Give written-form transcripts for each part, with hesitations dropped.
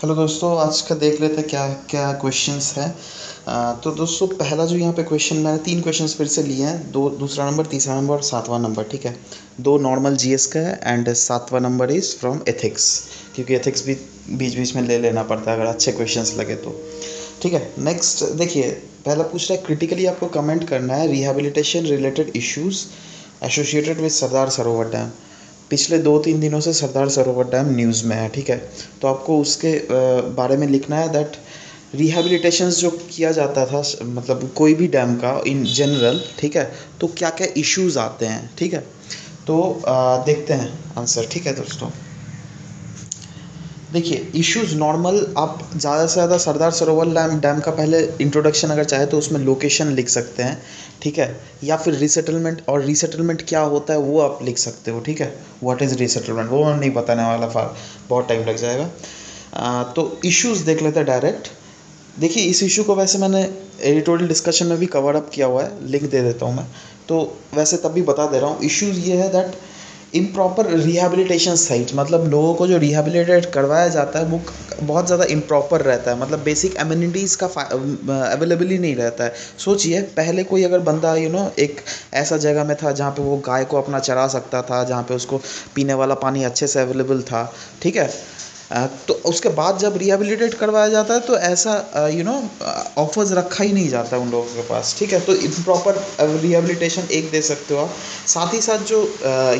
Hello दोस्तों, आज का देख लेते हैं क्या क्या क्वेश्चंस हैं। तो दोस्तों, पहला जो यहाँ पे क्वेश्चन, मैंने 3 क्वेश्चंस फिर से लिए हैं, दो दूसरा नंबर, तीसरा नंबर और 7वां नंबर। ठीक है, 2 नॉर्मल जीएस का है एंड 7वां नंबर इज़ फ्रॉम एथिक्स, क्योंकि एथिक्स भी बीच बीच में ले लेना पड़ता है अगर अच्छे क्वेश्चंस लगे तो। ठीक है, नेक्स्ट देखिए, पहला पूछ रहा है क्रिटिकली आपको कमेंट करना है rehabilitation related issues associated with Sardar Sarovar dam. पिछले 2-3 दिनों से सरदार सरोवर डैम न्यूज़ में है। ठीक है, तो आपको उसके बारे में लिखना है दैट रिहेबिलिटेशंस जो किया जाता था, मतलब कोई भी डैम का इन जनरल। ठीक है, तो क्या क्या इश्यूज आते हैं। ठीक है, तो देखते हैं आंसर। ठीक है दोस्तों, देखिए इश्यूज नॉर्मल, आप ज़्यादा से ज़्यादा सरदार सरोवर डैम का पहले इंट्रोडक्शन अगर चाहे तो उसमें लोकेशन लिख सकते हैं। ठीक है, या फिर रीसेटलमेंट, और रीसेटलमेंट क्या होता है वो आप लिख सकते हो। ठीक है, व्हाट इज़ रीसेटलमेंट वो मैं नहीं बताने वाला, बहुत टाइम लग जाएगा। तो इश्यूज देख लेते हैं डायरेक्ट। देखिए, इस इशू को वैसे मैंने एडिटोरियल डिस्कशन में भी कवर अप किया हुआ है, लिंक दे देता हूँ मैं। तो वैसे तब भी बता दे रहा हूँ, इश्यूज़ ये है दैट इम्प्रॉपर रिहेबिलिटेशन साइट, मतलब लोगों को जो रिहेबिलिटेट करवाया जाता है वो बहुत ज़्यादा इम्प्रॉपर रहता है, मतलब बेसिक एमिनिटीज़ का अवेलेबल ही नहीं रहता है। सोचिए, पहले कोई अगर बंदा एक ऐसा जगह में था जहाँ पे वो गाय को अपना चरा सकता था, जहाँ पे उसको पीने वाला पानी अच्छे से अवेलेबल था। ठीक है, तो उसके बाद जब रिहेबिलिटेट करवाया जाता है तो ऐसा ऑफर्स रखा ही नहीं जाता उन लोगों के पास। ठीक है, तो प्रॉपर रिहेबिलिटेशन एक दे सकते हो आप। साथ ही साथ जो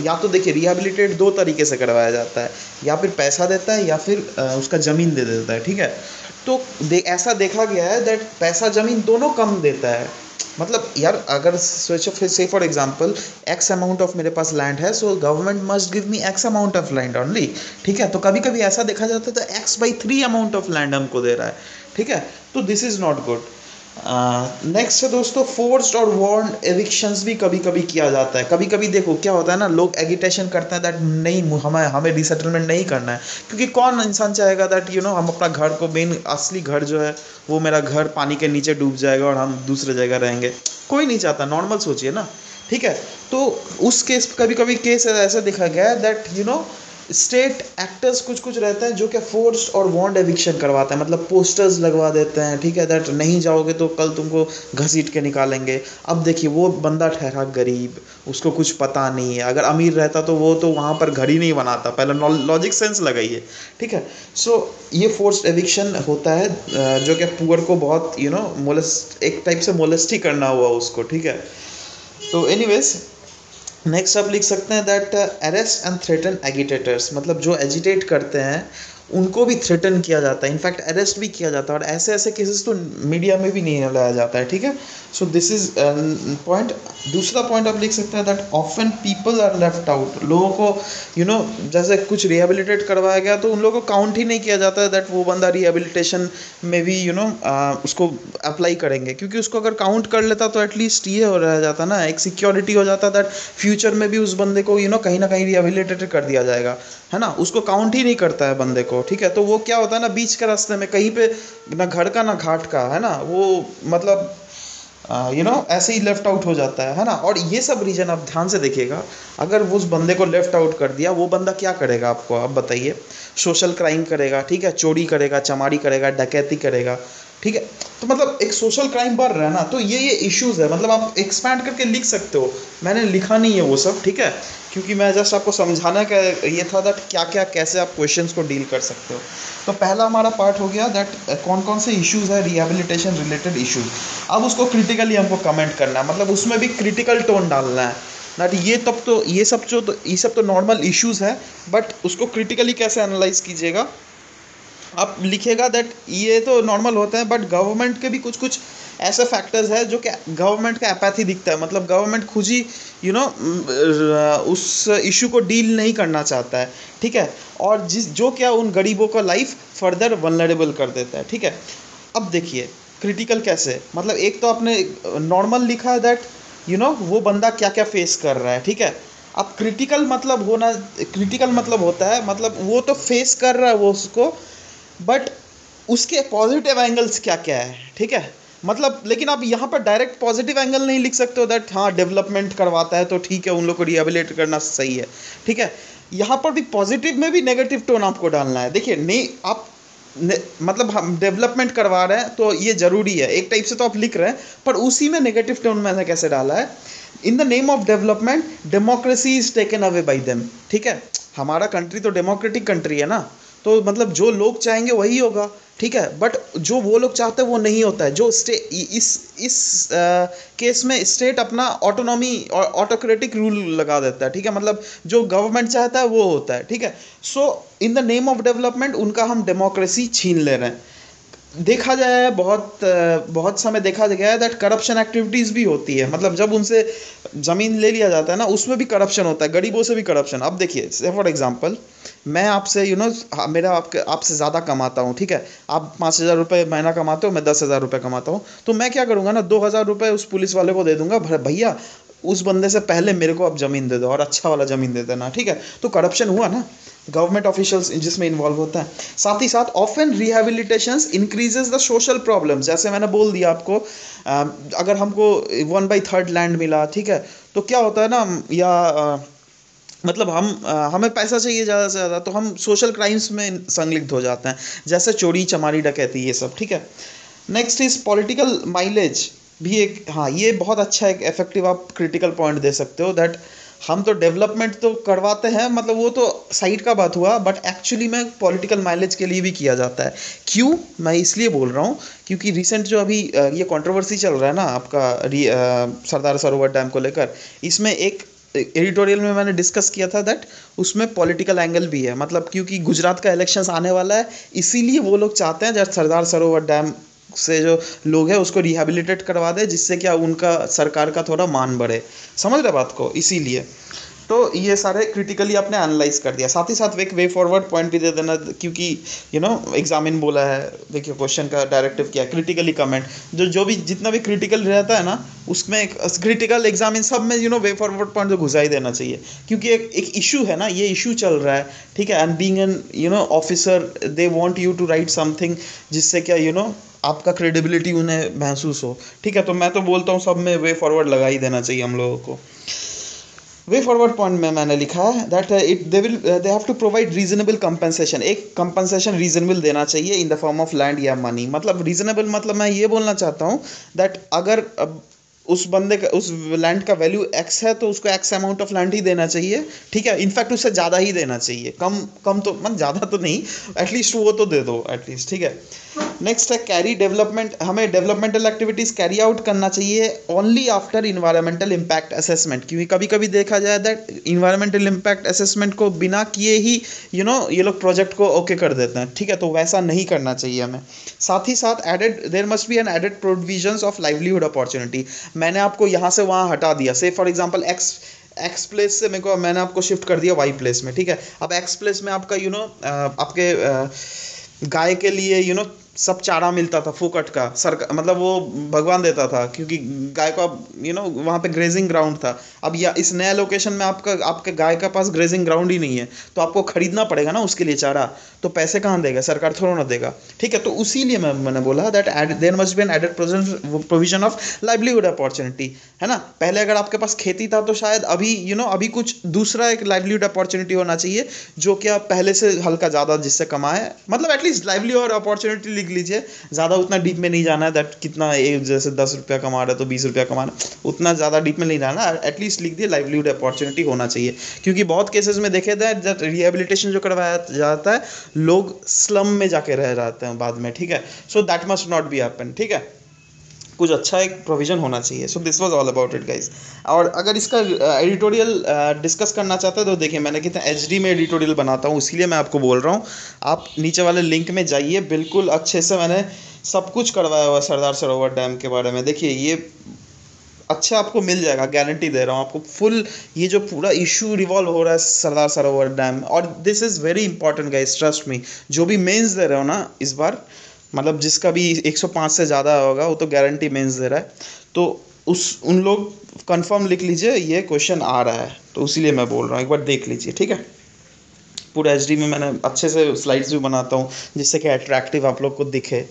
या तो देखिए, रिहेबिलिटेट 2 तरीके से करवाया जाता है, या फिर पैसा देता है या फिर उसका ज़मीन दे देता है। ठीक है, तो ऐसा देखा गया है दैट पैसा ज़मीन दोनों कम देता है। मतलब यार, अगर सोचो फिर से for example, x amount of मेरे पास लैंड है, so government must give me x amount of land only. ठीक है, तो कभी कभी ऐसा देखा जाता है तो x/3 अमाउंट ऑफ लैंड हमको दे रहा है। ठीक है, तो this is not good. Next है दोस्तों, फोर्स्ड और वार्न्ड एविक्शंस भी कभी कभी किया जाता है। कभी कभी देखो क्या होता है ना, लोग एगिटेशन करते हैं दैट नहीं, हमें हमें रिसेटलमेंट नहीं करना है, क्योंकि कौन इंसान चाहेगा दैट हम अपना घर को, मेन असली घर जो है वो मेरा घर पानी के नीचे डूब जाएगा और हम दूसरे जगह रहेंगे। कोई नहीं चाहता, नॉर्मल सोचिए ना। ठीक है, तो उस केस, कभी कभी केस ऐसा देखा गया है दैट स्टेट एक्टर्स कुछ कुछ रहते हैं जो कि फोर्स्ड और वार्न्ड एविक्शन करवाते हैं, मतलब पोस्टर्स लगवा देते हैं। ठीक है, दैट नहीं जाओगे तो कल तुमको घसीट के निकालेंगे। अब देखिए, वो बंदा ठहरा गरीब, उसको कुछ पता नहीं है। अगर अमीर रहता तो वो तो वहाँ पर घर ही नहीं बनाता, पहले लॉजिक सेंस लगाइए। ठीक है, सो ये फोर्स्ड एविक्शन होता है, जो कि पुअर को बहुत मोलेस्ट, एक टाइप से मोलेस्ट ही करना हुआ उसको। ठीक है, तो एनीवेज, नेक्स्ट आप लिख सकते हैं दैट अरेस्ट एंड थ्रेटन एगिटेटर्स, मतलब जो एजिटेट करते हैं उनको भी थ्रेटन किया जाता है, इनफैक्ट अरेस्ट भी किया जाता है, और ऐसे ऐसे केसेस तो मीडिया में भी नहीं लाया जाता है। ठीक है, सो दिस इज पॉइंट। दूसरा पॉइंट आप लिख सकते हैं that often people are left out, लोगों को जैसे कुछ रिहेबिलिटेट करवाया गया तो उन लोगों को काउंट ही नहीं किया जाता है दैट वो बंदा रिहेबिलिटेशन में भी उसको अप्लाई करेंगे, क्योंकि उसको अगर काउंट कर लेता तो एटलीस्ट ये हो रह जाता ना, एक सिक्योरिटी हो जाता दैट फ्यूचर में भी उस बंदे को कहीं ना कहीं रिहेबिलिटेट कर दिया जाएगा, है ना। उसको काउंट ही नहीं करता है बंदे को। ठीक है, तो वो क्या होता है ना, बीच के रास्ते में कहीं पे ना घर का ना घाट का, है ना, वो मतलब ऐसे ही लेफ्ट आउट हो जाता है ना। और ये सब रीजन आप ध्यान से देखिएगा, अगर उस बंदे को लेफ्ट आउट कर दिया, वो बंदा क्या करेगा आपको आप बताइए। सोशल क्राइम करेगा, ठीक है, चोरी करेगा, चमारी करेगा, डकैती करेगा। ठीक है, तो मतलब एक सोशल क्राइम बढ़ रहा है ना, तो ये इश्यूज है, मतलब आप एक्सपैंड करके लिख सकते हो। मैंने लिखा नहीं है वो सब, ठीक है, क्योंकि मैं जस्ट आपको समझाना का ये था दैट क्या क्या कैसे आप क्वेश्चंस को डील कर सकते हो। तो पहला हमारा पार्ट हो गया दैट कौन कौन से इश्यूज है रिहेबिलिटेशन रिलेटेड इश्यूज। अब उसको क्रिटिकली हमको कमेंट करना है, मतलब उसमें भी क्रिटिकल टोन डालना है दैट ये तब तो ये सब तो नॉर्मल इश्यूज है, बट उसको क्रिटिकली कैसे एनालाइज कीजिएगा। आप लिखेगा दैट ये तो नॉर्मल होता है, बट गवर्नमेंट के भी कुछ कुछ ऐसे फैक्टर्स है जो कि गवर्नमेंट का अपैथी दिखता है, मतलब गवर्नमेंट खुद ही उस इशू को डील नहीं करना चाहता है। ठीक है, और जो क्या उन गरीबों का लाइफ फर्दर वल्नरेबल कर देता है। ठीक है, अब देखिए क्रिटिकल कैसे, मतलब एक तो आपने नॉर्मल लिखा है दैट वो बंदा क्या क्या फेस कर रहा है। ठीक है, अब क्रिटिकल मतलब होता है, मतलब वो तो फेस कर रहा है वो उसको, बट उसके पॉजिटिव एंगल्स क्या क्या है। ठीक है, मतलब लेकिन आप यहाँ पर डायरेक्ट पॉजिटिव एंगल नहीं लिख सकते हो दैट हाँ डेवलपमेंट करवाता है तो ठीक है, उन लोग को रिहेबिलिटेट करना सही है। ठीक है, यहाँ पर भी पॉजिटिव में भी नेगेटिव टोन आपको डालना है। देखिए नहीं, आप मतलब हम डेवलपमेंट करवा रहे हैं तो ये ज़रूरी है, एक टाइप से तो आप लिख रहे हैं, पर उसी में नेगेटिव टोन मैंने कैसे डाला है, इन the name of development democracy is taken away by them. ठीक है, हमारा कंट्री तो डेमोक्रेटिक कंट्री है ना, तो मतलब जो लोग चाहेंगे वही होगा। ठीक है, बट जो वो लोग चाहते हैं वो नहीं होता है। जो इस केस में स्टेट अपना ऑटोनॉमी और ऑटोक्रेटिक रूल लगा देता है। ठीक है, मतलब जो गवर्नमेंट चाहता है वो होता है। ठीक है, so in the name of development उनका हम डेमोक्रेसी छीन ले रहे हैं। देखा जाए बहुत समय देखा गया है दैट करप्शन एक्टिविटीज़ भी होती है। मतलब जब उनसे ज़मीन ले लिया जाता है ना, उसमें भी करप्शन होता है, गरीबों से भी करप्शन। अब देखिए, से फॉर एग्जांपल, मैं आपसे मेरा आपसे ज़्यादा कमाता हूँ। ठीक है, आप 5,000 रुपये महीना कमाते हो, मैं 10,000 रुपये कमाता हूँ, तो मैं क्या करूँगा ना, 2,000 रुपये उस पुलिस वाले को दे दूंगा, भैया उस बंदे से पहले मेरे को अब ज़मीन दे दो और अच्छा वाला ज़मीन दे देना। ठीक है, तो करप्शन हुआ ना, गवर्नमेंट ऑफिशियल्स जिसमें इन्वॉल्व होता है। साथ ही साथ often rehabilitations increases the social problems. जैसे मैंने बोल दिया आपको, अगर हमको 1/3 लैंड मिला, ठीक है, तो क्या होता है ना, या मतलब हमें पैसा चाहिए ज़्यादा से ज़्यादा, तो हम सोशल क्राइम्स में संलिग्ध हो जाते हैं, जैसे चोरी चमारी डकैती ये सब। ठीक है, नेक्स्ट इज पॉलिटिकल माइलेज भी एक, हाँ ये बहुत अच्छा एक इफेक्टिव आप क्रिटिकल पॉइंट दे सकते हो, दैट हम तो डेवलपमेंट तो करवाते हैं, मतलब वो तो साइड का बात हुआ, बट एक्चुअली में पॉलिटिकल माइलेज के लिए भी किया जाता है। क्यों मैं इसलिए बोल रहा हूँ, क्योंकि रिसेंट जो अभी ये कंट्रोवर्सी चल रहा है ना आपका सरदार सरोवर डैम को लेकर, इसमें एक एडिटोरियल में मैंने डिस्कस किया था दैट उसमें पॉलिटिकल एंगल भी है। मतलब क्योंकि गुजरात का इलेक्शंस आने वाला है, इसीलिए वो लोग चाहते हैं जब सरदार सरोवर डैम से जो लोग हैं उसको रिहेबिलिटेट करवा दे, जिससे क्या उनका सरकार का थोड़ा मान बढ़े। समझ रहे बात को, इसीलिए तो ये सारे क्रिटिकली आपने एनालाइज कर दिया। साथ ही साथ एक वे फॉरवर्ड पॉइंट भी दे देना, क्योंकि एग्जामिन बोला है, देखिए क्वेश्चन का डायरेक्टिव क्या है, क्रिटिकली कमेंट। जो भी जितना भी क्रिटिकल रहता है ना, उसमें एक क्रिटिकल एग्जामिन सब में वे फॉरवर्ड पॉइंट तो घुसा ही देना चाहिए, क्योंकि एक इशू है ना, ये इशू चल रहा है। ठीक है, and being an officer they want you to write something जिससे क्या आपका क्रेडिबिलिटी उन्हें महसूस हो। ठीक है, तो मैं तो बोलता हूँ सब में वे फॉरवर्ड लगा ही देना चाहिए हम लोगों को। वे फॉरवर्ड पॉइंट में मैंने लिखा है that they have to provide reasonable compensation. एक कंपनसेशन रीजनेबल देना चाहिए in the form of land या मनी। मतलब रीजनेबल, मतलब मैं ये बोलना चाहता हूँ दैट अगर उस बंदे का उस लैंड का वैल्यू एक्स है तो उसको एक्स अमाउंट ऑफ लैंड ही देना चाहिए। ठीक है, इनफैक्ट उससे ज़्यादा ही देना चाहिए, कम कम तो मतलब ज़्यादा तो नहीं, एटलीस्ट वो तो दे दो एटलीस्ट। ठीक है, नेक्स्ट है कैरी डेवलपमेंट। हमें डेवलपमेंटल एक्टिविटीज़ कैरी आउट करना चाहिए only after environmental impact assessment, क्योंकि कभी कभी देखा जाए दैट इन्वायरमेंटल इम्पैक्ट असेसमेंट को बिना किए ही ये लोग प्रोजेक्ट को ओके कर देते हैं। ठीक है, तो वैसा नहीं करना चाहिए हमें। साथ ही साथ added there must be an added provisions of livelihood opportunity. मैंने आपको यहाँ से वहाँ हटा दिया, से फॉर एग्जांपल एक्स प्लेस से मैंने आपको शिफ्ट कर दिया वाई प्लेस में। ठीक है, अब एक्स प्लेस में आपका आपके गाय के लिए सब चारा मिलता था फोकट का, सरकार मतलब वो भगवान देता था, क्योंकि गाय को अब वहाँ पे ग्रेजिंग ग्राउंड था। अब या इस नया लोकेशन में आपके गाय के पास ग्रेजिंग ग्राउंड ही नहीं है, तो आपको खरीदना पड़ेगा ना उसके लिए चारा, तो पैसे कहाँ देगा, सरकार थोड़ा ना देगा। ठीक है, तो उसीलिए मैंने बोला that there must be an added provision of livelihood opportunity, है ना। पहले अगर आपके पास खेती था तो शायद अभी अभी कुछ दूसरा एक लाइवलीहुड अपॉर्चुनिटी होना चाहिए, जो क्या पहले से हल्का ज़्यादा जिससे कमाए, मतलब एटलीस्ट लाइवलीहुड अपॉर्चुनिटी लिख लीजिए। ज़्यादा उतना डीप में नहीं जाना है दैट कितना, जैसे 10 रुपया कमा रहा है तो 20 रुपया कमा रहा है, उतना ज़्यादा डीप में नहीं जाना। एटलीस्ट लिख दिए लाइवलीहुड अपॉर्चुनिटी होना चाहिए, क्योंकि बहुत केसेस में देखे दैट रिहेबिलिटेशन जो करवाया जाता है लोग स्लम में जाके रह जाते हैं बाद में। ठीक है, so that must not be happen. ठीक है, कुछ अच्छा एक प्रोविज़न होना चाहिए। So this was all about it guys. और अगर इसका एडिटोरियल डिस्कस करना चाहते हैं तो देखिए, मैंने कितना एचडी में एडिटोरियल बनाता हूँ, इसलिए मैं आपको बोल रहा हूँ आप नीचे वाले लिंक में जाइए, बिल्कुल अच्छे से मैंने सब कुछ करवाया हुआ सरदार सरोवर डैम के बारे में। देखिए ये अच्छा आपको मिल जाएगा, गारंटी दे रहा हूँ आपको फुल। ये जो पूरा इशू रिवॉल्व हो रहा है सरदार सरोवर डैम, और this is very important guys, trust me. जो भी मेंस दे रहे हो ना इस बार, मतलब जिसका भी 105 से ज़्यादा होगा वो तो गारंटी मेंस दे रहा है, तो उन लोग कंफर्म लिख लीजिए ये क्वेश्चन आ रहा है, तो इसीलिए मैं बोल रहा हूँ, एक बार देख लीजिए। ठीक है, पूरा एचडी में मैंने अच्छे से स्लाइड्स भी बनाता हूँ जिससे कि अट्रैक्टिव आप लोग को दिखे।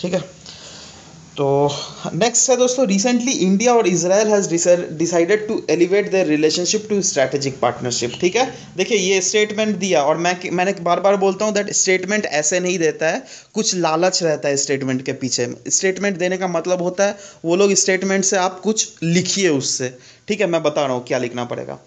ठीक है, तो नेक्स्ट है दोस्तों, रिसेंटली इंडिया और Israel has decided to elevate their relationship to strategic partnership. ठीक है, देखिए ये स्टेटमेंट दिया, और मैंने बार बार बोलता हूँ दैट स्टेटमेंट ऐसे नहीं देता है, कुछ लालच रहता है स्टेटमेंट के पीछे। स्टेटमेंट देने का मतलब होता है वो लोग स्टेटमेंट से आप कुछ लिखिए उससे। ठीक है, मैं बता रहा हूँ क्या लिखना पड़ेगा।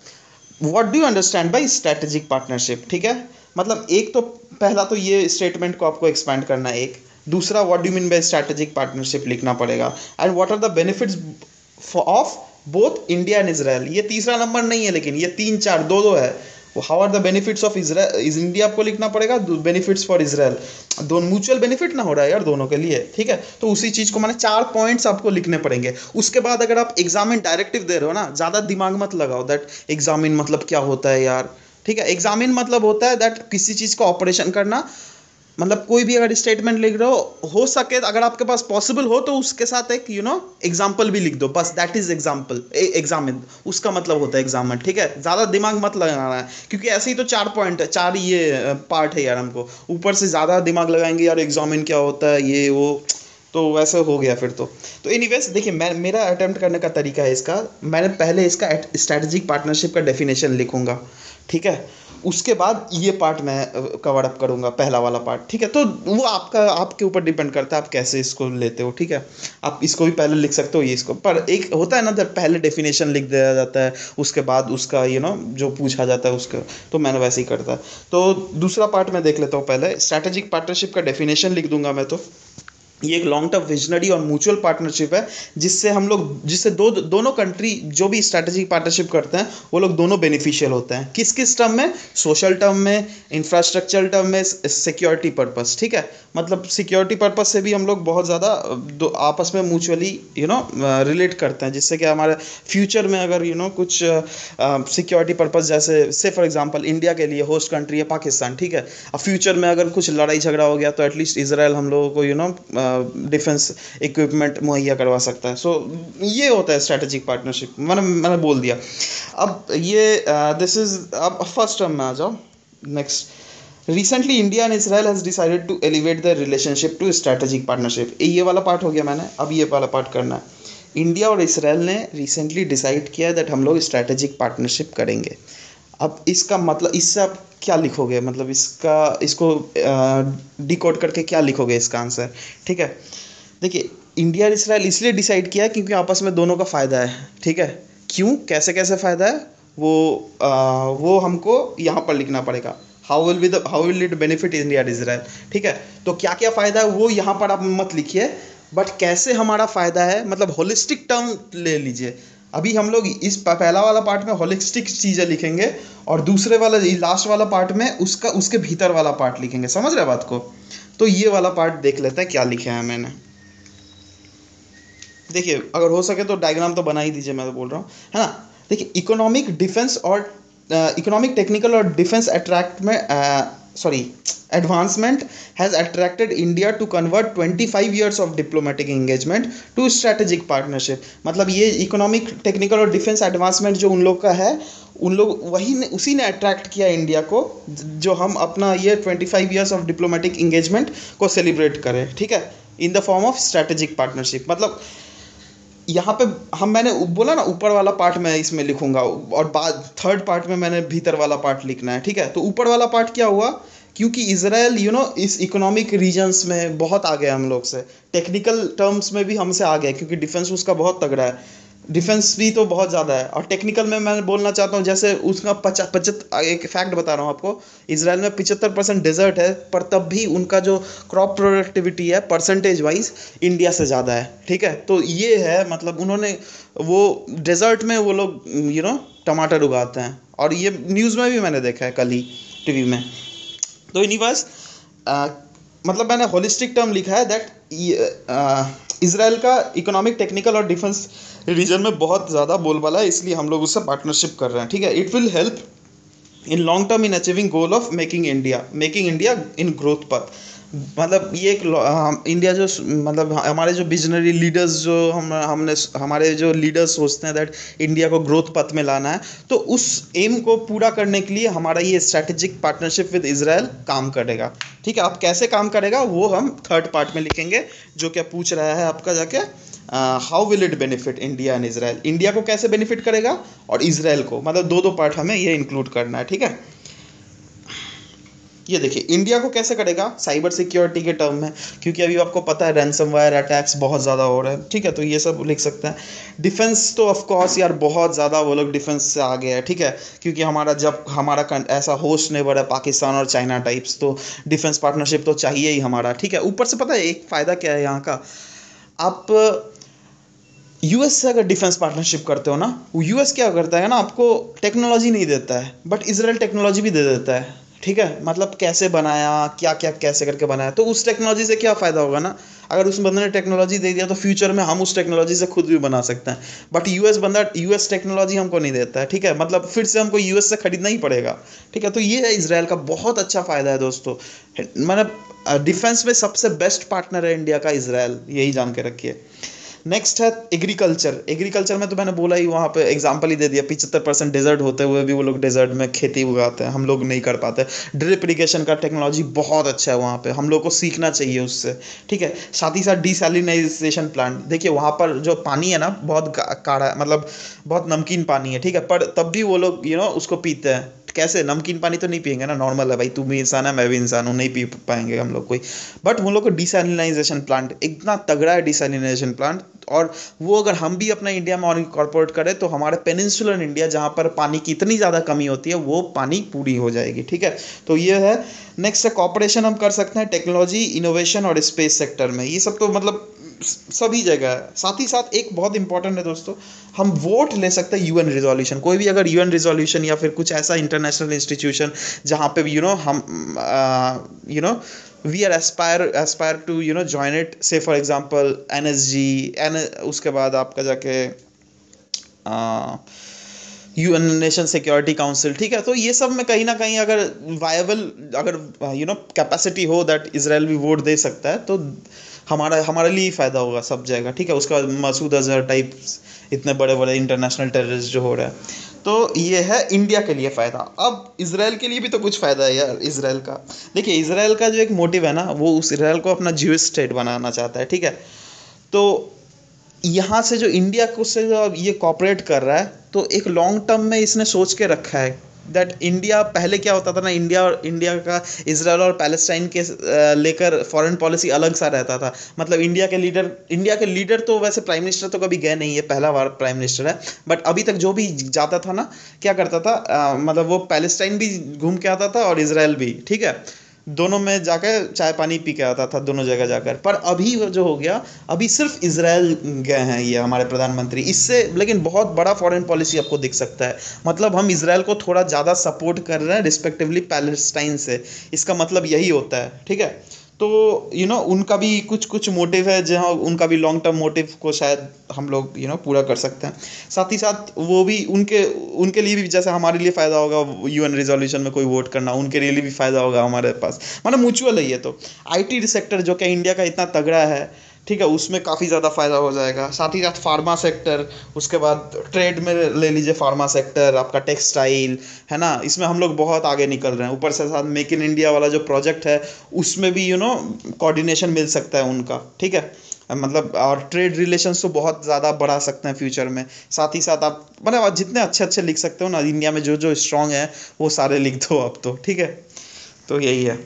What do you understand by strategic partnership. ठीक है, मतलब एक तो पहला तो ये स्टेटमेंट को आपको एक्सपैंड करना है एक। दूसरा, what do mean by strategic partnership लिखना पड़ेगा, and what are the benefits of both India and Israel. ये तीसरा नंबर नहीं है, लेकिन ये तीन चार दो दो है। How are the benefits of Israel, India आपको लिखना पड़ेगा, बेनिफिट्स फॉर इसराइल। दोनों म्यूचुअल बेनिफिट ना हो रहा है यार दोनों के लिए। ठीक है, तो उसी चीज़ को मैंने 4 पॉइंट्स आपको लिखने पड़ेंगे। उसके बाद अगर आप एग्जाम में डायरेक्टिव दे रहे हो ना, ज़्यादा दिमाग मत लगाओ दैट एग्जामिन मतलब क्या होता है यार। ठीक है, एग्जामिन मतलब होता है दैट किसी चीज़ का ऑपरेशन करना। मतलब कोई भी अगर स्टेटमेंट लिख रहे हो सके तो अगर आपके पास पॉसिबल हो तो उसके साथ एक एग्जाम्पल भी लिख दो, बस दैट इज एग्जाम्पल। एग्जामिन उसका मतलब होता है एग्जामिन। ठीक है, ज़्यादा दिमाग मत लगाना है, क्योंकि ऐसे ही तो 4 पॉइंट है, 4 ये पार्ट है यार। हमको ऊपर से ज़्यादा दिमाग लगाएंगे यार एग्जामिन क्या होता है ये वो, तो वैसे हो गया फिर तो एनीवेज देखिए, मैं मेरा अटेम्प्ट करने का तरीका है इसका, मैंने पहले इसका स्ट्रैटेजिक पार्टनरशिप का डेफिनेशन लिखूंगा। ठीक है, उसके बाद ये पार्ट मैं कवर अप करूंगा, पहला वाला पार्ट। ठीक है, तो वो आपके ऊपर डिपेंड करता है आप कैसे इसको लेते हो। ठीक है, आप इसको भी पहले लिख सकते हो, ये इसको, पर एक होता है ना जब पहले डेफिनेशन लिख दिया जाता है उसके बाद उसका जो पूछा जाता है उसका, तो मैंने वैसे ही करता है। तो दूसरा पार्ट मैं देख लेता हूँ, पहले स्ट्रैटेजिक पार्टनरशिप का डेफिनेशन लिख दूंगा मैं। तो ये एक लॉन्ग टर्म विजनरी और म्यूचुअल पार्टनरशिप है, जिससे दोनों कंट्री जो भी स्ट्रैटेजिक पार्टनरशिप करते हैं वो लोग दोनों बेनिफिशियल होते हैं। किस किस टर्म में? सोशल टर्म में, इंफ्रास्ट्रक्चर टर्म में, सिक्योरिटी पर्पस। ठीक है, मतलब सिक्योरिटी पर्पस से भी हम लोग बहुत ज़्यादा आपस में म्यूचुअली रिलेट करते हैं, जिससे कि हमारे फ्यूचर में अगर कुछ सिक्योरिटी पर्पस, जैसे से फॉर एग्जांपल इंडिया के लिए होस्ट कंट्री है पाकिस्तान। ठीक है, अब फ्यूचर में अगर कुछ लड़ाई झगड़ा हो गया तो एटलीस्ट इसराइल हम लोगों को डिफेंस इक्विपमेंट मुहैया करवा सकता है। सो ये होता है स्ट्रैटेजिक पार्टनरशिप, मैंने बोल दिया। अब ये दिस इज, अब फर्स्ट टर्म में आ जाओ। Next, recently India and Israel has decided to elevate the relationship to strategic partnership. ये वाला पार्ट हो गया मैंने, अब ये वाला पार्ट करना है। इंडिया और इसराइल ने रिसेंटली डिसाइड किया है दैट हम लोग स्ट्रैटेजिक पार्टनरशिप करेंगे। अब इसका मतलब, इससे आप क्या लिखोगे, मतलब इसको डिकोड करके क्या लिखोगे इसका आंसर। ठीक है, देखिए इंडिया और इसराइल इसलिए डिसाइड किया क्योंकि आपस में दोनों का फ़ायदा है। ठीक है, क्यों, कैसे कैसे फ़ायदा है वो हमको यहाँ पर लिखना पड़ेगा। How will it benefit India और इसराइल। ठीक है, तो क्या क्या फ़ायदा है वो यहाँ पर आप मत लिखिए, बट कैसे हमारा फ़ायदा है, मतलब होलिस्टिक टर्म ले लीजिए। अभी हम लोग इस पहला वाला पार्ट में होलिस्टिक चीज़ें लिखेंगे, और दूसरे वाला लास्ट वाला पार्ट में उसके भीतर वाला पार्ट लिखेंगे। समझ रहे बात को? तो ये वाला पार्ट देख लेते हैं क्या लिखे हैं मैंने। देखिए, अगर हो सके तो डायग्राम तो बना ही दीजिए, मैं तो बोल रहा हूँ, है ना। देखिए, इकोनॉमिक डिफेंस और इकोनॉमिक टेक्निकल और डिफेंस अट्रैक्ट में advancement has attracted India to convert 25 years of diplomatic engagement to strategic partnership। मतलब ये इकोनॉमिक टेक्निकल और डिफेंस एडवांसमेंट जो उन लोग का है, उन लोग उसी ने अट्रैक्ट किया इंडिया को, जो हम अपना ये 25 years ऑफ डिप्लोमेटिक इंगेजमेंट को सेलिब्रेट करें। ठीक है, इन the form of strategic partnership. मतलब यहाँ पे मैंने बोला ना ऊपर वाला पार्ट मैं इसमें लिखूंगा, और बाद थर्ड पार्ट में मैंने भीतर वाला पार्ट लिखना है। ठीक है, तो ऊपर वाला पार्ट क्या हुआ, क्योंकि इसराइल इस इकोनॉमिक रीजन्स में बहुत आगे हम लोग से, टेक्निकल टर्म्स में भी हमसे आगे है, क्योंकि डिफेंस उसका बहुत तगड़ा है, डिफेंस भी तो बहुत ज़्यादा है। और टेक्निकल में मैं बोलना चाहता हूँ, जैसे उसका एक फैक्ट बता रहा हूँ आपको, इसराइल में 75% डेजर्ट है, पर तब भी उनका जो क्रॉप प्रोडक्टिविटी है परसेंटेज वाइज इंडिया से ज़्यादा है। ठीक है, तो ये है, मतलब उन्होंने वो डेजर्ट में वो लोग टमाटर उगाते हैं, और ये न्यूज़ में भी मैंने देखा है कल ही टीवी में। तो यूनिवर्स मतलब मैंने होलिस्टिक टर्म लिखा है दैट इसराइल का इकोनॉमिक टेक्निकल और डिफेंस रीजन में बहुत ज़्यादा बोलबाला है, इसलिए हम लोग उससे पार्टनरशिप कर रहे हैं। ठीक है, it will help in long term in achieving goal of making India in growth पथ। मतलब ये एक इंडिया जो मतलब हमारे जो विजनरी लीडर्स जो हमने हमारे जो लीडर्स सोचते हैं दैट इंडिया को ग्रोथ पथ में लाना है, तो उस एम को पूरा करने के लिए हमारा ये स्ट्रैटेजिक पार्टनरशिप विद इजराइल काम करेगा। ठीक है, अब कैसे काम करेगा वो हम थर्ड पार्ट में लिखेंगे, जो क्या पूछ रहा है आपका जाके, how will it benefit India and Israel, India को कैसे बेनिफिट करेगा और इजराइल को, मतलब दो दो पार्ट हमें ये इंक्लूड करना है। ठीक है, ये देखिए इंडिया को कैसे करेगा साइबर सिक्योरिटी के टर्म में, क्योंकि अभी आपको पता है रैंसमवेयर अटैक्स बहुत ज़्यादा हो रहे हैं। ठीक है, तो ये सब लिख सकते हैं। डिफेंस तो ऑफ कोर्स यार बहुत ज़्यादा वो लोग डिफेंस से आगे है। ठीक है, क्योंकि हमारा जब हमारा ऐसा होस्ट नेबर है पाकिस्तान और चाइना टाइप्स, तो डिफेंस पार्टनरशिप तो चाहिए ही हमारा। ठीक है, ऊपर से पता है एक फ़ायदा क्या है यहाँ का, आप यूएस से अगर डिफेंस पार्टनरशिप करते हो ना, वो यूएस क्या करता है ना, आपको टेक्नोलॉजी नहीं देता है बट इसराइल टेक्नोलॉजी भी दे देता है। ठीक है, मतलब कैसे बनाया, क्या क्या कैसे करके बनाया, तो उस टेक्नोलॉजी से क्या फ़ायदा होगा ना, अगर उस बंदे ने टेक्नोलॉजी दे दिया तो फ्यूचर में हम उस टेक्नोलॉजी से खुद भी बना सकते हैं। बट यूएस टेक्नोलॉजी हमको नहीं देता है। ठीक है, मतलब फिर से हमको यूएस से खरीदना ही पड़ेगा। ठीक है, तो ये है इसराइल का बहुत अच्छा फ़ायदा है दोस्तों। मतलब डिफेंस में सबसे बेस्ट पार्टनर है इंडिया का इसराइल, यही जान के रखिए। नेक्स्ट है एग्रीकल्चर में तो मैंने बोला ही, वहाँ पे एग्जांपल ही दे दिया, 75% डेजर्ट होते हुए भी वो लोग डेजर्ट में खेती उगाते हैं, हम लोग नहीं कर पाते। ड्रिप इरिगेशन का टेक्नोलॉजी बहुत अच्छा है वहाँ पे, हम लोग को सीखना चाहिए उससे। ठीक है, साथ ही साथ डिसैलिनाइजेशन प्लांट, देखिए वहाँ पर जो पानी है ना बहुत काढ़ा, मतलब बहुत नमकीन पानी है। ठीक है, पर तब भी वो लोग उसको पीते हैं। कैसे, नमकीन पानी तो नहीं पियेंगे ना, नॉर्मल है भाई, तू भी इंसान है मैं भी इंसान हूँ, नहीं पी पाएंगे हम लोग कोई। बट उन लोग को डिसैलिनाइजेशन प्लांट इतना तगड़ा है, डिसैलिनाइजेशन प्लांट, और वो अगर हम भी अपना इंडिया में इनकॉर्पोरेट करें तो हमारे पेनिनसुलर इंडिया जहाँ पर पानी की इतनी ज़्यादा कमी होती है वो पानी पूरी हो जाएगी। ठीक है, तो ये है। नेक्स्ट है कॉपरेशन हम कर सकते हैं टेक्नोलॉजी, इनोवेशन और स्पेस सेक्टर में, ये सब तो मतलब सभी जगह है। साथ ही साथ एक बहुत इंपॉर्टेंट है दोस्तों, हम वोट ले सकते हैं यूएन रिजोल्यूशन, कोई भी अगर यूएन रिजोल्यूशन या फिर कुछ ऐसा इंटरनेशनल इंस्टीट्यूशन जहाँ पे हम we are aspire to join it, say for example NSG उसके बाद आपका जाके यूएन नेशन सिक्योरिटी काउंसिल। ठीक है, तो ये सब में कहीं ना कहीं अगर वायबल, अगर कैपेसिटी हो दैट इसराइल भी वोट दे सकता है, तो हमारे लिए ही फ़ायदा होगा सब जगह। ठीक है, उसका मसूद अजहर टाइप इतने बड़े बड़े इंटरनेशनल टेररिस्ट जो हो रहा है, तो ये है इंडिया के लिए फ़ायदा। अब इसराइल के लिए भी तो कुछ फ़ायदा है यार इसराइल का। देखिए इसराइल का जो एक मोटिव है ना, वो उस इसराइल को अपना ज्यूइश स्टेट बनाना चाहता है। ठीक है, तो यहाँ से जो इंडिया को से जो अब ये कॉपरेट कर रहा है, तो एक लॉन्ग टर्म में इसने सोच के रखा है दैट इंडिया, पहले क्या होता था ना, इंडिया का इसराइल और पैलेस्टाइन के लेकर फॉरेन पॉलिसी अलग सा रहता था। मतलब इंडिया के लीडर तो वैसे प्राइम मिनिस्टर तो कभी गए नहीं है, पहला बार प्राइम मिनिस्टर है, बट अभी तक जो भी जाता था ना, क्या करता था, मतलब वो पैलेस्टाइन भी घूम के आता था और इसराइल भी। ठीक है, दोनों में जाकर चाय पानी पी के आता था दोनों जगह जाकर। पर अभी वो जो हो गया, अभी सिर्फ इसराइल गए हैं ये हमारे प्रधानमंत्री, इससे लेकिन बहुत बड़ा फॉरेन पॉलिसी आपको दिख सकता है। मतलब हम इसराइल को थोड़ा ज़्यादा सपोर्ट कर रहे हैं रिस्पेक्टिवली पैलेस्टाइन से, इसका मतलब यही होता है। ठीक है, तो उनका भी कुछ कुछ मोटिव है, जहाँ उनका भी लॉन्ग टर्म मोटिव को शायद हम लोग पूरा कर सकते हैं। साथ ही साथ वो भी उनके लिए भी जैसे हमारे लिए फ़ायदा होगा यूएन रिजोल्यूशन में कोई वोट करना, उनके लिए भी फ़ायदा होगा हमारे पास, मतलब म्यूचुअल है ये तो। आईटी सेक्टर जो कि इंडिया का इतना तगड़ा है, ठीक है, उसमें काफ़ी ज़्यादा फ़ायदा हो जाएगा। साथ ही साथ फार्मा सेक्टर, उसके बाद ट्रेड में ले लीजिए फार्मा सेक्टर, आपका टेक्सटाइल है ना, इसमें हम लोग बहुत आगे निकल रहे हैं। ऊपर से साथ मेक इन इंडिया वाला जो प्रोजेक्ट है, उसमें भी कोऑर्डिनेशन मिल सकता है उनका। ठीक है, मतलब और ट्रेड रिलेशंस तो बहुत ज़्यादा बढ़ा सकते हैं फ्यूचर में। साथ ही साथ आप मतलब आप जितने अच्छे अच्छे लिख सकते हो ना इंडिया में, जो जो स्ट्रांग है वो सारे लिख दो अब तो। ठीक है, तो यही है।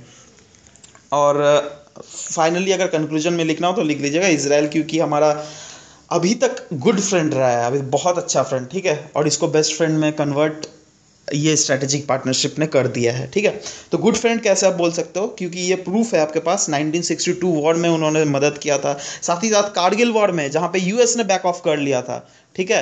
और फाइनली अगर कंक्लूजन में लिखना हो तो लिख लीजिएगा इसराइल, क्योंकि हमारा अभी तक गुड फ्रेंड रहा है, अभी बहुत अच्छा फ्रेंड। ठीक है, और इसको बेस्ट फ्रेंड में कन्वर्ट ये स्ट्रैटेजिक पार्टनरशिप ने कर दिया है। ठीक है, तो गुड फ्रेंड कैसे आप बोल सकते हो, क्योंकि ये प्रूफ है आपके पास, 1962 वॉर में उन्होंने मदद किया था, साथ ही साथ कारगिल वॉर में जहाँ पे यूएस ने बैक ऑफ कर लिया था। ठीक है,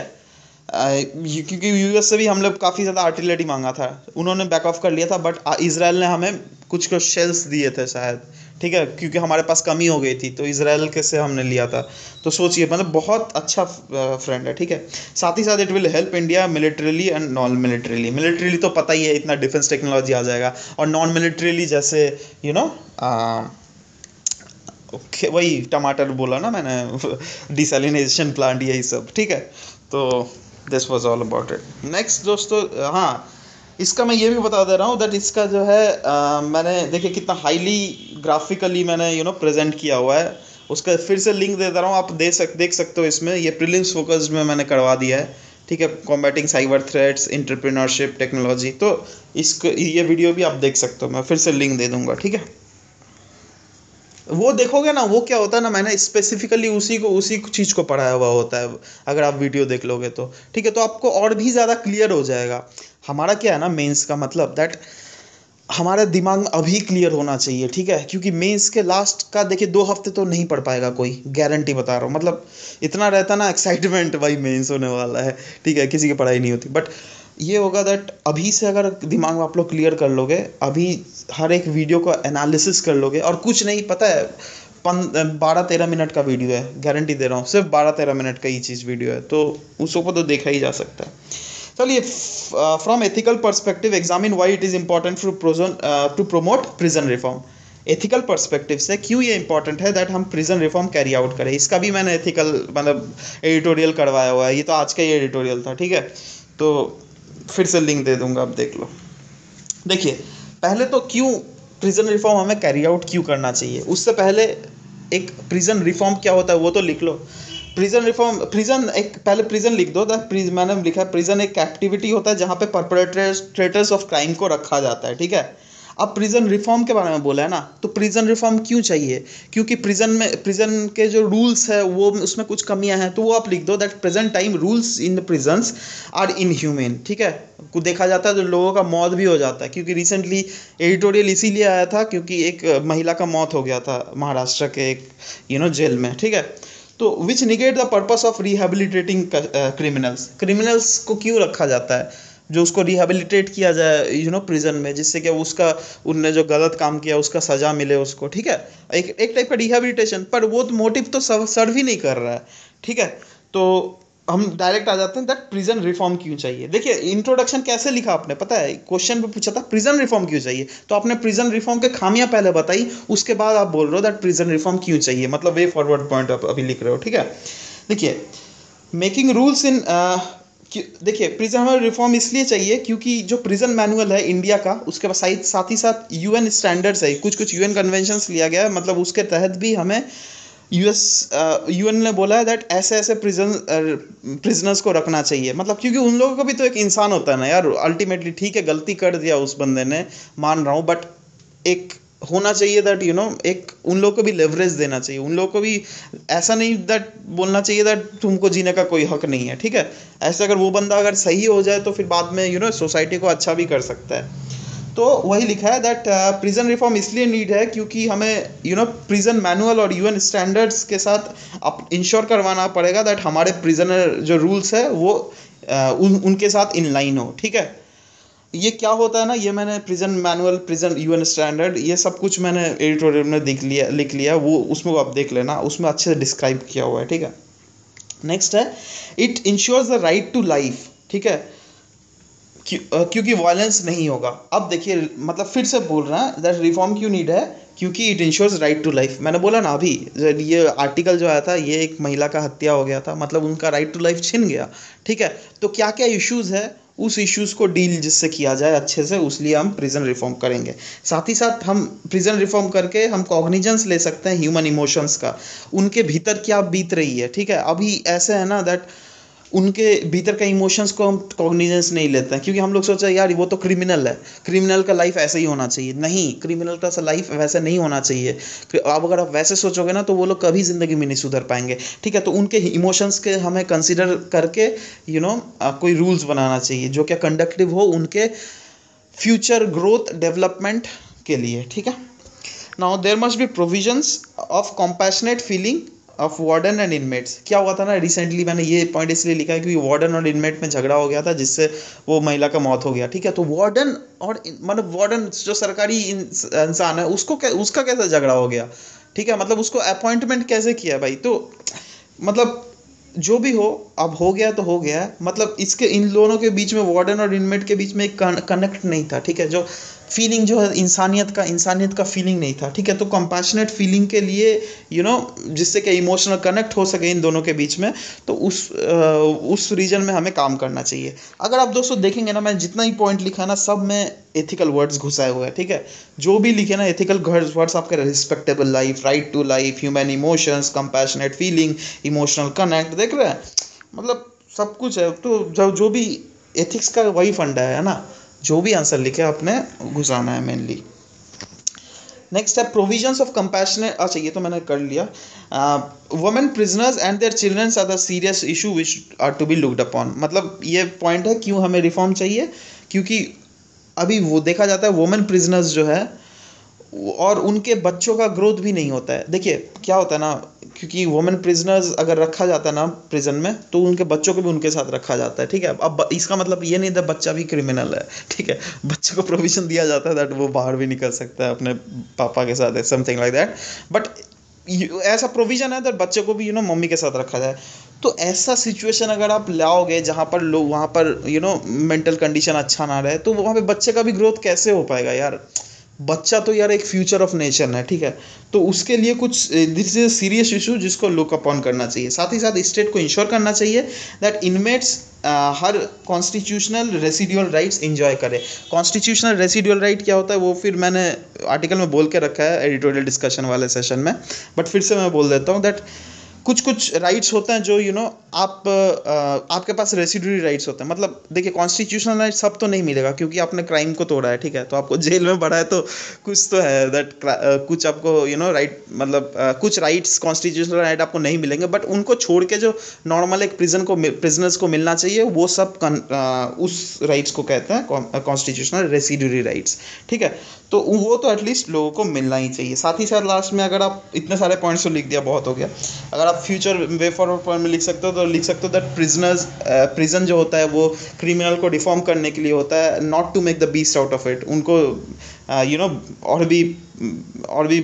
क्योंकि यूएस से भी हम लोग काफ़ी ज़्यादा आर्टिलरी मांगा था, उन्होंने बैक ऑफ कर लिया था, बट इसराइल ने हमें कुछ कुछ शेल्स दिए थे शायद। ठीक है, क्योंकि हमारे पास कमी हो गई थी तो इजराइल के से हमने लिया था। तो सोचिए, मतलब बहुत अच्छा फ्रेंड है, ठीक है। साथ ही साथ it will help India militarily and non militarily. Militarily तो पता ही है, इतना डिफेंस टेक्नोलॉजी आ जाएगा, और नॉन मिलिट्रीली जैसे यू नो वही टमाटर बोला ना मैंने डिसैलिनेशन प्लांट, यही सब, ठीक है। तो this was all about it. Next दोस्तों, हाँ, इसका मैं ये भी बता दे रहा हूँ दैट इसका जो है मैंने देखिए कितना हाईली ग्राफिकली मैंने प्रेजेंट किया हुआ है। उसका फिर से लिंक दे दे रहा हूँ, आप देख सकते हो इसमें। ये प्रीलिम्स फोकस्ड में मैंने करवा दिया है, ठीक है। Combating cyber threats, entrepreneurship, technology, तो इसको ये वीडियो भी आप देख सकते हो, मैं फिर से लिंक दे दूंगा, ठीक है। वो देखोगे ना, वो क्या होता है ना, मैंने स्पेसिफिकली उसी चीज़ को पढ़ाया हुआ होता है, अगर आप वीडियो देख लोगे तो, ठीक है। तो आपको और भी ज़्यादा क्लियर हो जाएगा। हमारा क्या है ना, मेंस का मतलब दैट हमारे दिमाग में अभी क्लियर होना चाहिए, ठीक है। क्योंकि मेंस के लास्ट का देखिए 2 हफ्ते तो नहीं पढ़ पाएगा कोई, गारंटी बता रहा हूँ। मतलब इतना रहता ना एक्साइटमेंट, भाई मेंस होने वाला है, ठीक है, किसी की पढ़ाई नहीं होती। बट ये होगा दैट अभी से अगर दिमाग में आप लोग क्लियर कर लोगे, अभी हर एक वीडियो को एनालिसिस कर लोगे, और कुछ नहीं पता है, 12-13 मिनट का वीडियो है, गारंटी दे रहा हूँ, सिर्फ 12-13 मिनट का ही चीज़ वीडियो है, तो उसको तो देखा ही जा सकता है। चलिए, from ethical perspective examine why it is important to promote prison reform. Ethical perspective से क्यों ये इंपॉर्टेंट है दैट हम प्रिजन रिफॉर्म कैरी आउट करें, इसका भी मैंने एथिकल मतलब एडिटोरियल करवाया हुआ है। ये तो आज का ही एडिटोरियल था, ठीक है। तो फिर से लिंक दे दूंगा, आप देख लो। देखिए, पहले तो क्यों प्रिजन रिफॉर्म हमें कैरी आउट क्यों करना चाहिए, उससे पहले एक प्रिजन रिफॉर्म क्या होता है वो तो लिख लो। प्रिजन रिफॉर्म, प्रिजन एक, पहले प्रिजन लिख दो। मैंने लिखा है प्रिजन एक एक्टिविटी होता है जहाँ पे परपेट्रेटर्स ऑफ क्राइम को रखा जाता है, ठीक है। अब प्रिजन रिफॉर्म के बारे में बोला है ना, तो प्रिजन रिफॉर्म क्यों चाहिए, क्योंकि प्रिजन के जो रूल्स है वो उसमें कुछ कमियां हैं, तो वो आप लिख दो that present time rules in the prisons are inhuman, ठीक है। को देखा जाता है तो लोगों का मौत भी हो जाता है, क्योंकि रिसेंटली एडिटोरियल इसीलिए आया था क्योंकि एक महिला का मौत हो गया था महाराष्ट्र के एक जेल में, ठीक है। तो which negate the purpose of rehabilitating criminals को क्यों रखा जाता है, जो उसको रिहेबिलिटेट किया जाए प्रिजन में, जिससे कि उसका उनने जो गलत काम किया उसका सजा मिले उसको, ठीक है। एक टाइप का रिहेबिलिटेशन, पर वो मोटिव तो सर्व ही नहीं कर रहा है, ठीक है। तो हम डायरेक्ट आ जाते हैं दैट प्रिजन रिफॉर्म क्यों चाहिए। देखिए, इंट्रोडक्शन कैसे लिखा आपने, पता है, क्वेश्चन पे पूछा था प्रिजन रिफॉर्म क्यों चाहिए, तो आपने प्रिजन रिफॉर्म के खामियां पहले बताई, उसके बाद आप बोल रहे हो दैट प्रिजन रिफॉर्म क्यों चाहिए, मतलब वे फॉरवर्ड पॉइंट आप अभी लिख रहे हो, ठीक है। देखिए, मेकिंग रूल्स इन देखिए, प्रिजन रिफॉर्म इसलिए चाहिए क्योंकि जो प्रिजन मैनुअल है इंडिया का, उसके साथ ही साथ यूएन स्टैंडर्ड्स है, कुछ यूएन कन्वेंशंस लिया गया है, मतलब उसके तहत भी हमें यूएन ने बोला है दैट ऐसे ऐसे प्रिजनर्स को रखना चाहिए। मतलब क्योंकि उन लोगों का भी तो एक इंसान होता है ना यार, अल्टीमेटली, ठीक है, गलती कर दिया उस बंदे ने, मान रहा हूँ, बट एक होना चाहिए दैट एक उन लोगों को भी लेवरेज देना चाहिए, उन लोगों को भी ऐसा नहीं दैट बोलना चाहिए दैट तुमको जीने का कोई हक नहीं है, ठीक है। ऐसे अगर वो बंदा अगर सही हो जाए तो फिर बाद में सोसाइटी को अच्छा भी कर सकता है। तो वही लिखा है दैट प्रिजन रिफॉर्म इसलिए नीड है क्योंकि हमें प्रिजन मैनुअल और यूएन स्टैंडर्ड्स के साथ अब इंश्योर करवाना पड़ेगा दैट हमारे प्रिजनर जो रूल्स है वो उनके साथ इन लाइन हो, ठीक है। ये क्या होता है ना, ये मैंने prison manual, prison UN standard, ये सब कुछ मैंने एडिटोरियल में लिख लिया, वो उसमें आप देख लेना, उसमें अच्छे से डिस्क्राइब किया हुआ है, ठीक है। नेक्स्ट है, it ensures the right to life, ठीक है, क्योंकि वायलेंस नहीं होगा। अब देखिए, मतलब फिर से बोल रहा है दैट रिफॉर्म क्यों नीड है, क्योंकि it ensures right to life. मैंने बोला ना अभी, ये आर्टिकल जो आया था, ये एक महिला का हत्या हो गया था, मतलब उनका राइट टू लाइफ छिन गया, ठीक है। तो क्या क्या इश्यूज़ है, उस इश्यूज़ को डील जिससे किया जाए अच्छे से, उसलिए हम प्रिजन रिफॉर्म करेंगे। साथ ही साथ हम प्रिजन रिफॉर्म करके हम कॉग्निजेंस ले सकते हैं ह्यूमन इमोशंस का, उनके भीतर क्या बीत रही है, ठीक है। अभी ऐसे है ना दैट उनके भीतर का इमोशंस को हम कॉग्निजेंस नहीं लेते हैं, क्योंकि हम लोग सोचते हैं यार वो तो क्रिमिनल है, क्रिमिनल का लाइफ ऐसे ही होना चाहिए। नहीं, क्रिमिनल का लाइफ वैसे नहीं होना चाहिए। अब अगर आप वैसे सोचोगे ना तो वो लोग कभी ज़िंदगी में नहीं सुधर पाएंगे, ठीक है। तो उनके इमोशंस के हमें कंसिडर करके कोई रूल्स बनाना चाहिए जो क्या कंडक्टिव हो उनके फ्यूचर ग्रोथ डेवलपमेंट के लिए, ठीक है। Now there must be provisions of compassionate feeling of warden and inmates. क्या हुआ था ना रिसेंटली, मैंने ये पॉइंट इसलिए लिखा है क्योंकि वार्डन और इनमेट में झगड़ा हो गया था जिससे वो महिला का मौत हो गया, ठीक है। तो वार्डन और मतलब वार्डन जो सरकारी इंसान है उसको उसका कैसा झगड़ा हो गया, ठीक है। मतलब उसको अपॉइंटमेंट कैसे किया भाई। तो मतलब जो भी हो, अब हो गया तो हो गया, मतलब इसके इन दोनों के बीच में, वार्डन और इनमेट के बीच में एक कनेक्ट नहीं था, ठीक है। जो फीलिंग जो है इंसानियत का फीलिंग नहीं था, ठीक है। तो कंपैशनेट फीलिंग के लिए जिससे कि इमोशनल कनेक्ट हो सके इन दोनों के बीच में, तो उस रीजन में हमें काम करना चाहिए। अगर आप दोस्तों देखेंगे ना, मैं जितना ही पॉइंट लिखा है ना, सब में एथिकल वर्ड्स घुसाए हुए हैं, ठीक है। जो भी लिखे ना एथिकल वर्ड्स आपके, respectable life, right to life, human emotions, compassionate feeling, emotional connect, देख रहे हैं, मतलब सब कुछ है। तो जो भी एथिक्स का वही फंडा है ना, जो भी आंसर लिखे आपने घुसाना है मेनली। नेक्स्ट है प्रोविजंस ऑफ कंपैशनेट। अच्छा ये तो मैंने कर लिया। Women prisoners and their childrens are the serious issue which are to be looked upon. मतलब ये पॉइंट है क्यों हमें रिफॉर्म चाहिए, क्योंकि अभी वो देखा जाता है वुमेन प्रिजनर्स जो है और उनके बच्चों का ग्रोथ भी नहीं होता है। देखिए क्या होता है ना, क्योंकि वुमेन प्रिजनर्स अगर रखा जाता है ना प्रिजन में, तो उनके बच्चों को भी उनके साथ रखा जाता है, ठीक है। अब इसका मतलब ये नहीं था बच्चा भी क्रिमिनल है, ठीक है। बच्चे को प्रोविजन दिया जाता है दैट वो बाहर भी निकल सकता है अपने पापा के साथ, समथिंग लाइक दैट। बट ऐसा प्रोविजन है दैट बच्चे को भी मम्मी के साथ रखा जाए। तो ऐसा सिचुएशन अगर आप लाओगे जहाँ पर लोग, वहाँ पर मेंटल कंडीशन अच्छा ना रहे, तो वहाँ पे बच्चे का भी ग्रोथ कैसे हो पाएगा यार। बच्चा तो यार एक फ्यूचर ऑफ नेशन है, ठीक है। तो उसके लिए कुछ दिस इज सीरियस इशू जिसको लुक अपॉन करना चाहिए। साथ ही साथ स्टेट को इंश्योर करना चाहिए that inmates her constitutional residual rights enjoy करें। कॉन्स्टिट्यूशनल रेसिडुअल राइट क्या होता है वो फिर मैंने आर्टिकल में बोल के रखा है एडिटोरियल डिस्कशन वाले सेशन में, बट फिर से मैं बोल देता हूँ दैट कुछ कुछ राइट्स होते हैं जो आपके पास रेसिडुअरी राइट्स होते हैं। मतलब देखिए कॉन्स्टिट्यूशनल राइट सब तो नहीं मिलेगा क्योंकि आपने क्राइम को तोड़ा है, ठीक है। तो आपको जेल में पड़ा है, तो कुछ तो है दैट कुछ आपको राइट, मतलब कुछ राइट्स कॉन्स्टिट्यूशनल राइट आपको नहीं मिलेंगे, बट उनको छोड़ के जो नॉर्मल एक प्रिजनर्स को मिलना चाहिए वो सब उस राइट्स को कहते हैं कॉन्स्टिट्यूशनल रेसिडुअरी राइट्स, ठीक है। तो वो तो एटलीस्ट लोगों को मिलना ही चाहिए। साथ ही साथ लास्ट में अगर आप इतने सारे पॉइंट्स तो लिख दिया, बहुत हो गया। अगर आप फ्यूचर वे फॉरवर्ड पॉइंट में लिख सकते हो तो लिख सकते हो दैट प्रिजन जो होता है वो क्रिमिनल को डिफॉर्म करने के लिए होता है, not to make the beast out of it. उनको और भी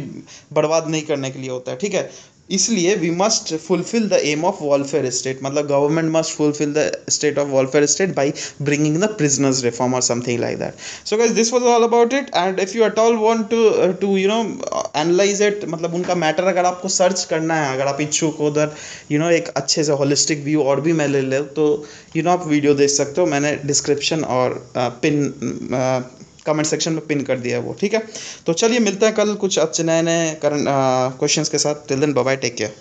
बर्बाद नहीं करने के लिए होता है, ठीक है। इसलिए we must fulfil the aim of welfare state, मतलब government must fulfil the state of welfare state by bringing the prisoners reform और something like that. So guys this was all about it, and if you at all want to analyse it, मतलब उनका matter अगर आपको search करना है, अगर आप इच्छुक हो दैट एक अच्छे से होलिस्टिक व्यू और भी मैं ले ले, तो आप वीडियो देख सकते हो। मैंने डिस्क्रिप्शन और कमेंट सेक्शन में पिन कर दिया है वो, ठीक है। तो चलिए मिलते हैं कल कुछ अच्छे नए करंट क्वेश्चंस के साथ। Till then bye bye, take care.